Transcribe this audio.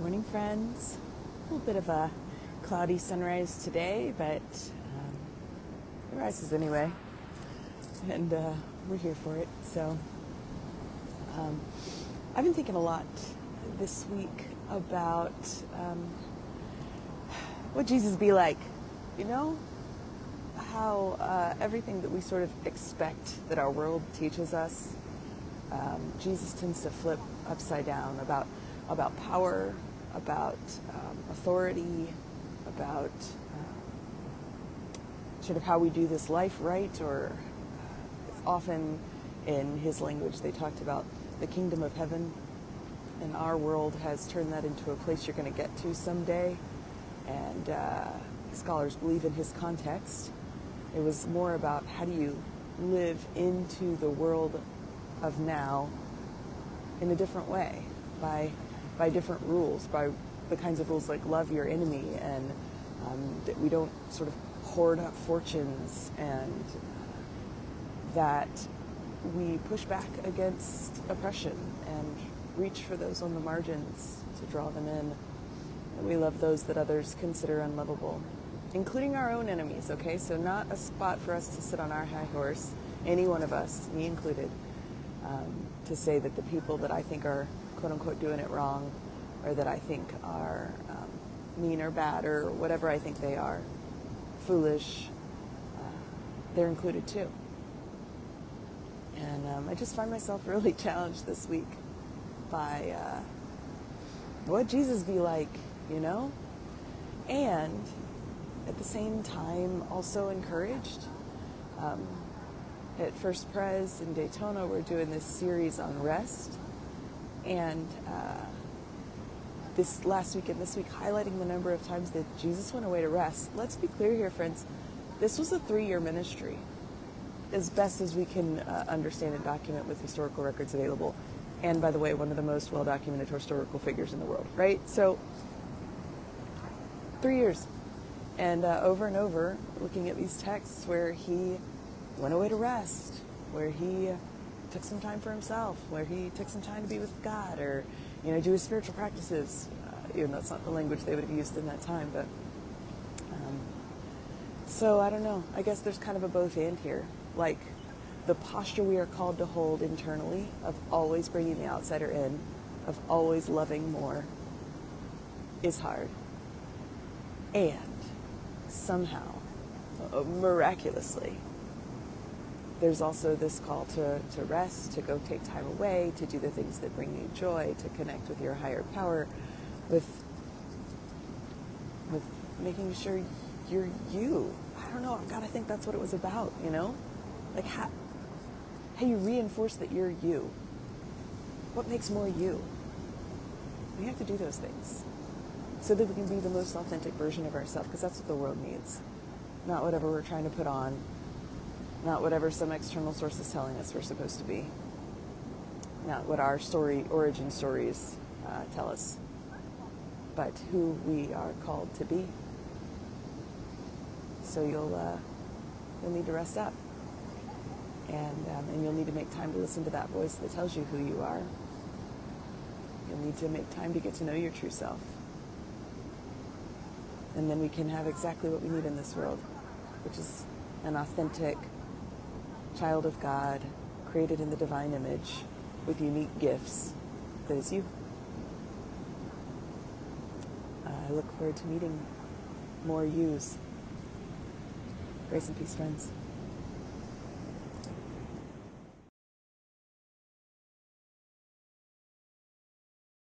Morning, friends. A little bit of a cloudy sunrise today, but it rises anyway, and we're here for it. So I've been thinking a lot this week about what Jesus be like, you know? How everything that we sort of expect that our world teaches us, Jesus tends to flip upside down about power, about authority, about sort of how we do this life right, or often in his language they talked about the kingdom of heaven, and our world has turned that into a place you're going to get to someday, and scholars believe in his context it was more about how do you live into the world of now in a different way, by different rules, by the kinds of rules like love your enemy, and that we don't sort of hoard up fortunes, and that we push back against oppression and reach for those on the margins to draw them in. And we love those that others consider unlovable, including our own enemies, okay? So not a spot for us to sit on our high horse, any one of us, me included, to say that the people that I think are quote-unquote doing it wrong, or that I think are mean or bad or whatever I think they are, foolish, they're included too. And I just find myself really challenged this week by what Jesus be like, you know? And at the same time also encouraged. At First Pres in Daytona, we're doing this series on rest, and this last week and this week highlighting the number of times that Jesus went away to rest. Let's be clear here, friends. This was a 3-year ministry, as best as we can understand and document with historical records available. And by the way, one of the most well-documented historical figures in the world, right? So 3 years. And over and over, looking at these texts where he went away to rest, where he took some time for himself, where he took some time to be with God, or, you know, do his spiritual practices. Even though that's not the language they would have used in that time, but so I don't know. I guess there's kind of a both and here. Like the posture we are called to hold internally of always bringing the outsider in, of always loving more, is hard. And somehow, miraculously, there's also this call to rest, to go take time away, to do the things that bring you joy, to connect with your higher power, with making sure you're you. I don't know, I've got to think that's what it was about, you know? Like how you reinforce that you're you. What makes more you? We have to do those things so that we can be the most authentic version of ourselves, because that's what the world needs. Not whatever we're trying to put on, not whatever some external source is telling us we're supposed to be, not what our origin stories tell us, but who we are called to be. So you'll need to rest up, and you'll need to make time to listen to that voice that tells you who you are. You'll need to make time to get to know your true self. And then we can have exactly what we need in this world, which is an authentic child of God, created in the divine image, with unique gifts, that is you. I look forward to meeting more yous. Grace and peace, friends.